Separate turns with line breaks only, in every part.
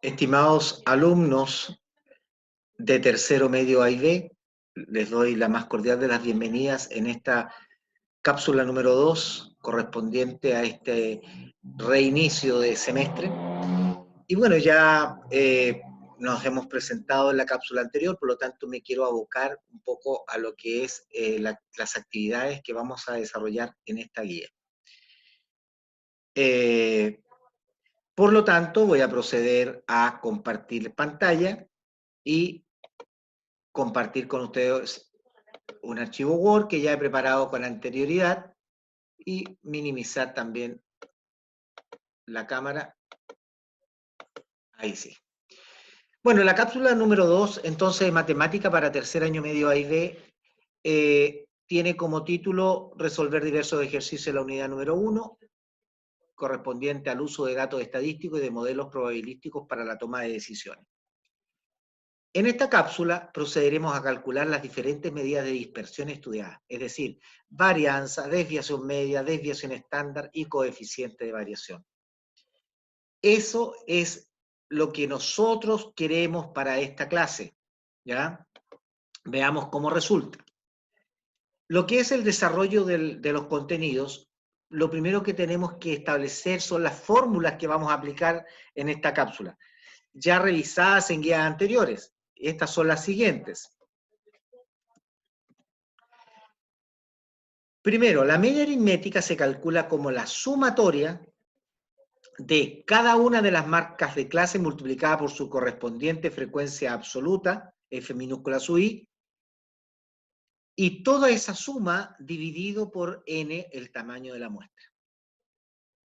Estimados alumnos de tercero medio A y B, les doy la más cordial de las bienvenidas en esta cápsula número 2, correspondiente a este reinicio de semestre. Y bueno, ya nos hemos presentado en la cápsula anterior, por lo tanto me quiero abocar un poco a lo que es las actividades que vamos a desarrollar en esta guía. Por lo tanto, voy a proceder a compartir pantalla y compartir con ustedes un archivo Word que ya he preparado con anterioridad y minimizar también la cámara. Ahí sí. Bueno, la cápsula número 2, entonces, de matemática para tercer año medio A y B, tiene como título resolver diversos ejercicios en la unidad número 1, correspondiente al uso de datos estadísticos y de modelos probabilísticos para la toma de decisiones. En esta cápsula procederemos a calcular las diferentes medidas de dispersión estudiadas, es decir, varianza, desviación media, desviación estándar y coeficiente de variación. Eso es lo que nosotros queremos para esta clase, ¿ya? Veamos cómo resulta. Lo que es el desarrollo de los contenidos, lo primero que tenemos que establecer son las fórmulas que vamos a aplicar en esta cápsula, ya revisadas en guías anteriores. Estas son las siguientes. Primero, la media aritmética se calcula como la sumatoria de cada una de las marcas de clase multiplicada por su correspondiente frecuencia absoluta, F minúscula sub I, y toda esa suma dividido por N, el tamaño de la muestra.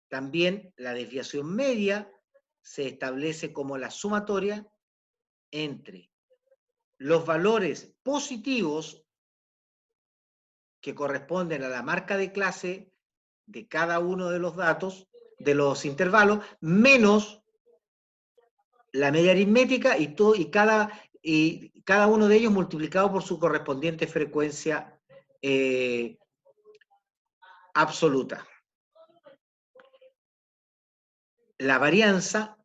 También la desviación media se establece como la sumatoria entre los valores positivos que corresponden a la marca de clase de cada uno de los datos, de los intervalos, menos la media aritmética y cada uno de ellos multiplicado por su correspondiente frecuencia absoluta. La varianza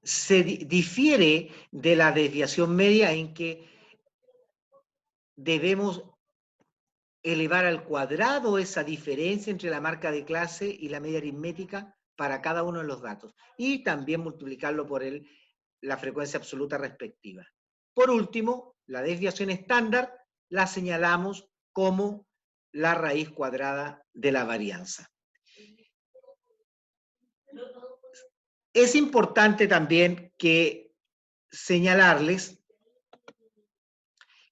se difiere de la desviación media en que debemos elevar al cuadrado esa diferencia entre la marca de clase y la media aritmética para cada uno de los datos, y también multiplicarlo por la frecuencia absoluta respectiva. Por último, la desviación estándar la señalamos como la raíz cuadrada de la varianza. Es importante también señalarles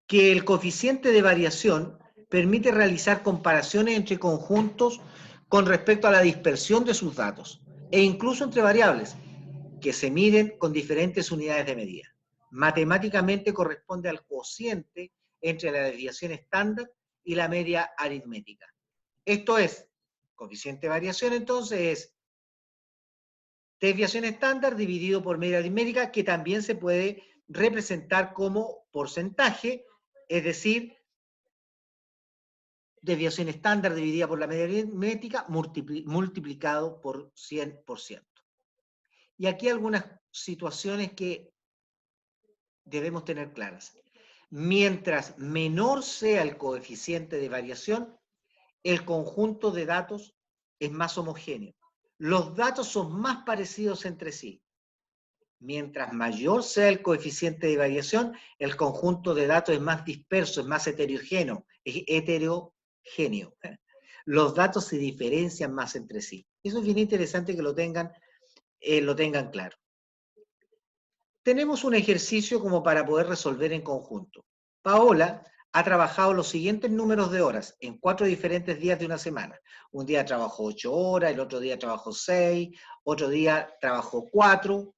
que el coeficiente de variación permite realizar comparaciones entre conjuntos con respecto a la dispersión de sus datos, e incluso entre variables que se miden con diferentes unidades de medida. Matemáticamente corresponde al cociente entre la desviación estándar y la media aritmética. Esto es, coeficiente de variación entonces es desviación estándar dividido por media aritmética, que también se puede representar como porcentaje, es decir, desviación estándar dividida por la media aritmética multiplicado por 100%. Y aquí algunas situaciones que debemos tener claras. Mientras menor sea el coeficiente de variación, el conjunto de datos es más homogéneo. Los datos son más parecidos entre sí. Mientras mayor sea el coeficiente de variación, el conjunto de datos es más disperso, es más heterogéneo. Los datos se diferencian más entre sí. Eso es bien interesante que lo tengan claro. Tenemos un ejercicio como para poder resolver en conjunto. Paola ha trabajado los siguientes números de horas en 4 diferentes días de una semana. Un día trabajó 8 horas, el otro día trabajó 6, otro día trabajó 4,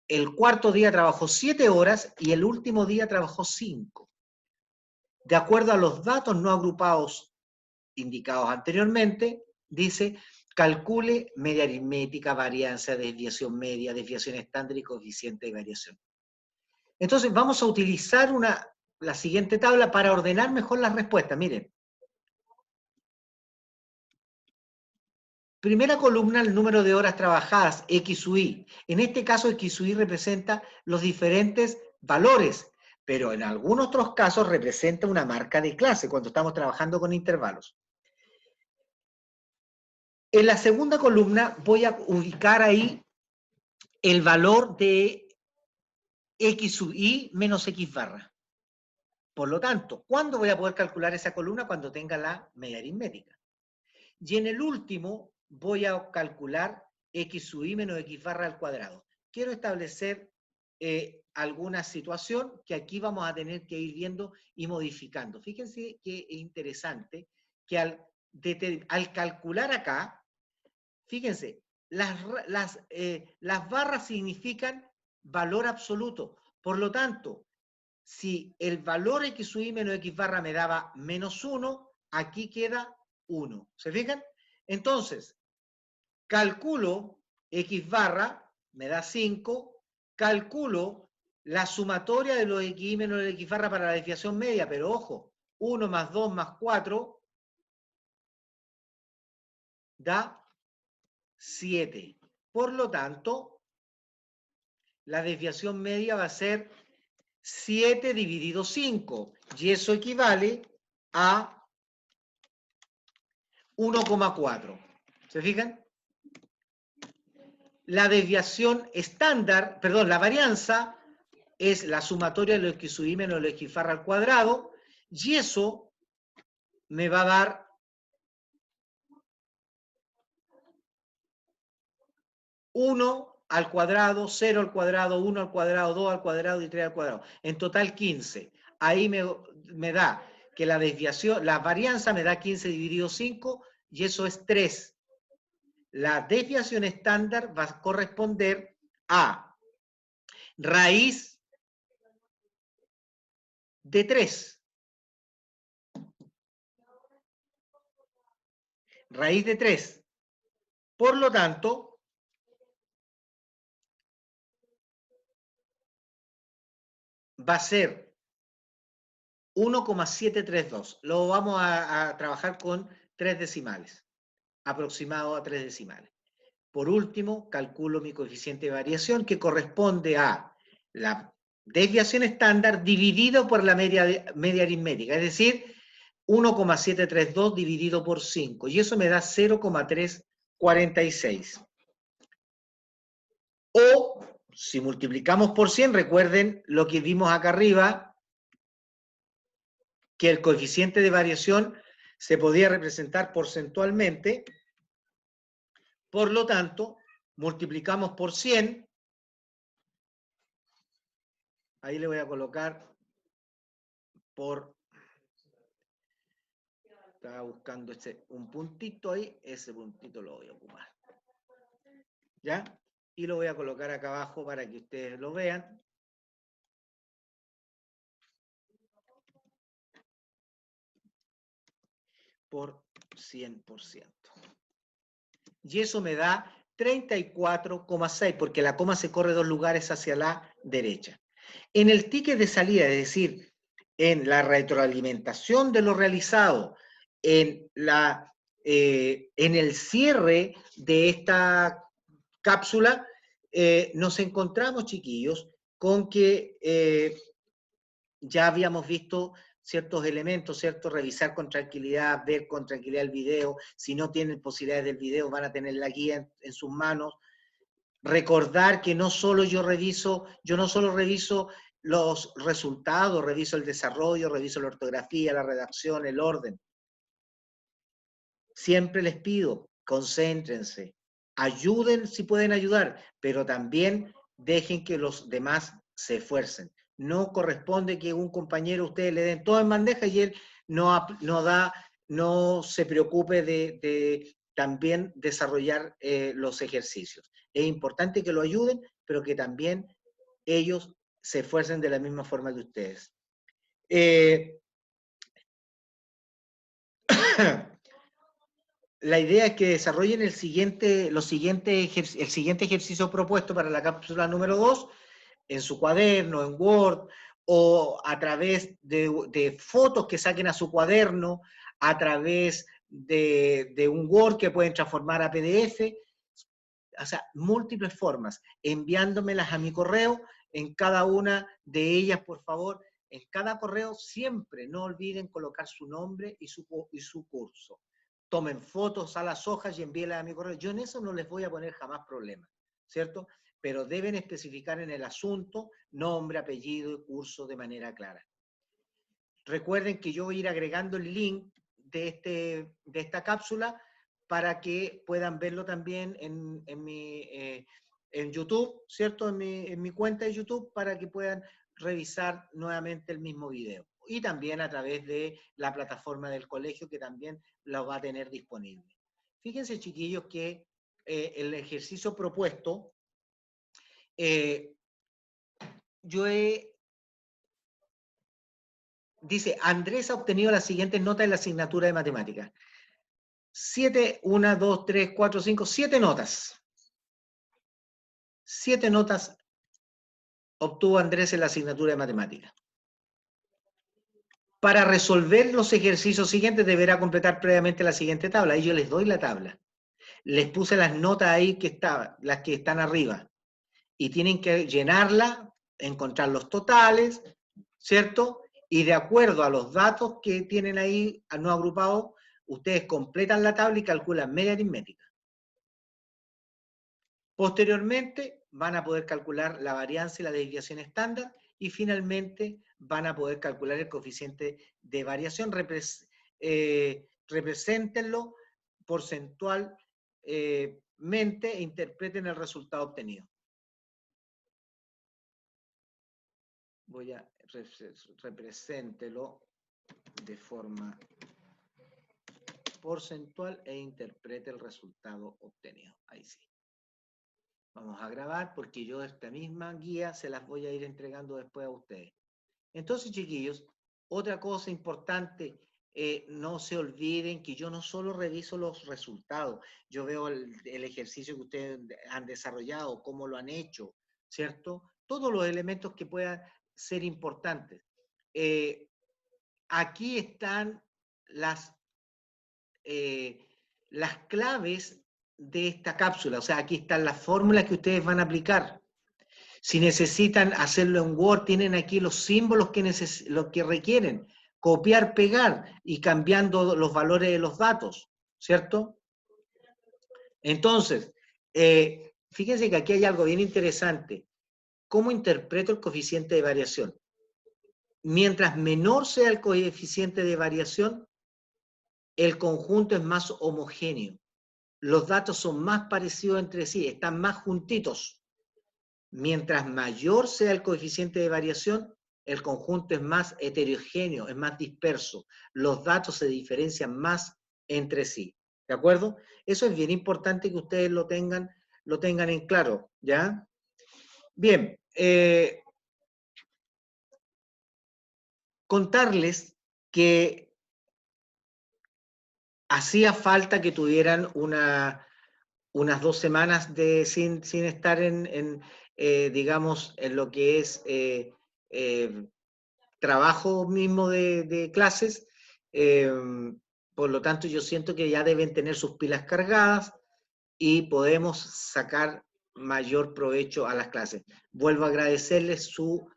el cuarto día trabajó 7 horas y el último día trabajó 5. De acuerdo a los datos no agrupados indicados anteriormente, dice, calcule media aritmética, varianza, desviación media, desviación estándar y coeficiente de variación. Entonces vamos a utilizar la siguiente tabla para ordenar mejor las respuestas. Miren. Primera columna, el número de horas trabajadas, X u Y. En este caso, X u Y representa los diferentes valores, pero en algunos otros casos representa una marca de clase cuando estamos trabajando con intervalos. En la segunda columna voy a ubicar ahí el valor de X sub Y menos X barra. Por lo tanto, ¿cuándo voy a poder calcular esa columna? Cuando tenga la media aritmética. Y en el último voy a calcular X sub Y menos X barra al cuadrado. Quiero establecer alguna situación que aquí vamos a tener que ir viendo y modificando. Fíjense que es interesante que al calcular acá, fíjense, las barras significan valor absoluto. Por lo tanto, si el valor X sub Y menos X barra me daba menos 1, aquí queda 1. ¿Se fijan? Entonces, calculo X barra, me da 5, calculo la sumatoria de los XY menos el X barra para la desviación media, pero ojo, 1 más 2 más 4 da 7. Por lo tanto, la desviación media va a ser 7 dividido 5, y eso equivale a 1,4. ¿Se fijan? La desviación estándar, perdón, la varianza es la sumatoria de los X sub Y menos los X barra al cuadrado, y eso me va a dar 1 al cuadrado, 0 al cuadrado, 1 al cuadrado, 2 al cuadrado y 3 al cuadrado. En total 15. Ahí me da que la desviación, la varianza me da 15 dividido 5 y eso es 3. La desviación estándar va a corresponder a raíz de 3. Raíz de 3. Por lo tanto, va a ser 1,732. Lo vamos a trabajar con 3 decimales, aproximado a 3 decimales. Por último, calculo mi coeficiente de variación que corresponde a la desviación estándar dividido por la media aritmética, es decir, 1,732 dividido por 5, y eso me da 0,346. O, si multiplicamos por 100, recuerden lo que vimos acá arriba, que el coeficiente de variación se podía representar porcentualmente. Por lo tanto, multiplicamos por 100, ahí le voy a colocar por, estaba buscando un puntito ahí, ese puntito lo voy a ocupar. ¿Ya? Y lo voy a colocar acá abajo para que ustedes lo vean. Por 100%. Y eso me da 34,6, porque la coma se corre 2 lugares hacia la derecha. En el ticket de salida, es decir, en la retroalimentación de lo realizado, en el cierre de esta cápsula, nos encontramos, chiquillos, con que ya habíamos visto ciertos elementos, ¿cierto? Revisar con tranquilidad, ver con tranquilidad el video. Si no tienen posibilidades del video, van a tener la guía en sus manos. Recordar que no solo yo no solo reviso los resultados, reviso el desarrollo, reviso la ortografía, la redacción, el orden. Siempre les pido, concéntrense, ayuden si pueden ayudar, pero también dejen que los demás se esfuercen. No corresponde que un compañero a ustedes le den todo en bandeja y él no se preocupe de también desarrollar los ejercicios. Es importante que lo ayuden, pero que también ellos se esfuercen de la misma forma que ustedes. La idea es que desarrollen el siguiente ejercicio propuesto para la cápsula número 2 en su cuaderno, en Word, o a través de fotos que saquen a su cuaderno, a través de un Word que pueden transformar a PDF, o sea, múltiples formas, enviándomelas a mi correo, en cada una de ellas, por favor, en cada correo siempre no olviden colocar su nombre y su curso. Tomen fotos a las hojas y envíenlas a mi correo. Yo en eso no les voy a poner jamás problema, ¿cierto? Pero deben especificar en el asunto nombre, apellido y curso de manera clara. Recuerden que yo voy a ir agregando el link de esta cápsula para que puedan verlo también en YouTube, ¿cierto? En mi cuenta de YouTube, para que puedan revisar nuevamente el mismo video. Y también a través de la plataforma del colegio, que también lo va a tener disponible. Fíjense, chiquillos, que el ejercicio propuesto, dice, Andrés ha obtenido las siguientes notas en la asignatura de matemáticas. 7, 1, 2, 3, 4, 5, 7 notas. 7 notas obtuvo Andrés en la asignatura de matemáticas. Para resolver los ejercicios siguientes deberá completar previamente la siguiente tabla. Ahí yo les doy la tabla. Les puse las notas ahí que estaban, las que están arriba. Y tienen que llenarla, encontrar los totales, ¿cierto? Y de acuerdo a los datos que tienen ahí no agrupados, ustedes completan la tabla y calculan media aritmética. Posteriormente van a poder calcular la varianza y la desviación estándar y finalmente van a poder calcular el coeficiente de variación. Represéntenlo porcentualmente e interpreten el resultado obtenido. Voy a represéntelo de forma porcentual e interprete el resultado obtenido. Ahí sí. Vamos a grabar porque yo esta misma guía se las voy a ir entregando después a ustedes. Entonces, chiquillos, otra cosa importante, no se olviden que yo no solo reviso los resultados, yo veo el ejercicio que ustedes han desarrollado, cómo lo han hecho, ¿cierto? Todos los elementos que puedan ser importantes. Aquí están las claves de esta cápsula, o sea, aquí están las fórmulas que ustedes van a aplicar. Si necesitan hacerlo en Word, tienen aquí los símbolos que requieren, copiar, pegar y cambiando los valores de los datos, ¿cierto? Entonces, fíjense que aquí hay algo bien interesante. ¿Cómo interpreto el coeficiente de variación? Mientras menor sea el coeficiente de variación, el conjunto es más homogéneo. Los datos son más parecidos entre sí, están más juntitos. Mientras mayor sea el coeficiente de variación, el conjunto es más heterogéneo, es más disperso. Los datos se diferencian más entre sí. ¿De acuerdo? Eso es bien importante que ustedes lo tengan en claro, ¿ya? Bien, contarles que hacía falta que tuvieran unas 2 semanas sin estar digamos, en lo que es trabajo mismo de clases. Por lo tanto, yo siento que ya deben tener sus pilas cargadas y podemos sacar mayor provecho a las clases. Vuelvo a agradecerles su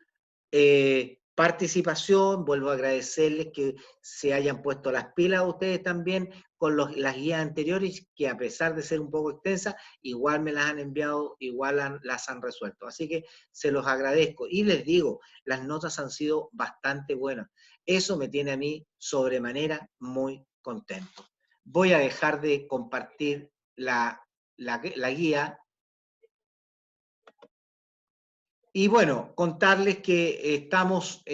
participación, vuelvo a agradecerles que se hayan puesto las pilas a ustedes también con las guías anteriores, que a pesar de ser un poco extensas, igual me las han enviado, igual las han resuelto. Así que se los agradezco. Y les digo, las notas han sido bastante buenas. Eso me tiene a mí sobremanera muy contento. Voy a dejar de compartir la guía. Y bueno, contarles que estamos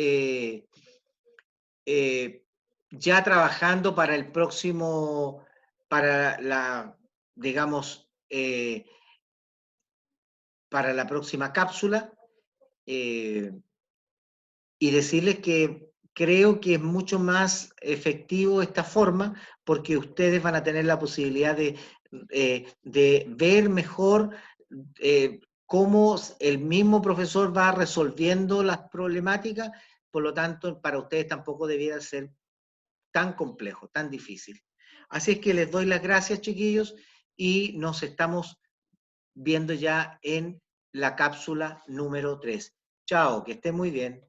ya trabajando para el próximo, digamos, para la próxima cápsula, y decirles que creo que es mucho más efectivo esta forma, porque ustedes van a tener la posibilidad de ver mejor cómo el mismo profesor va resolviendo las problemáticas. Por lo tanto, para ustedes tampoco debiera ser tan complejo, tan difícil. Así es que les doy las gracias, chiquillos, y nos estamos viendo ya en la cápsula número 3. Chao, que estén muy bien.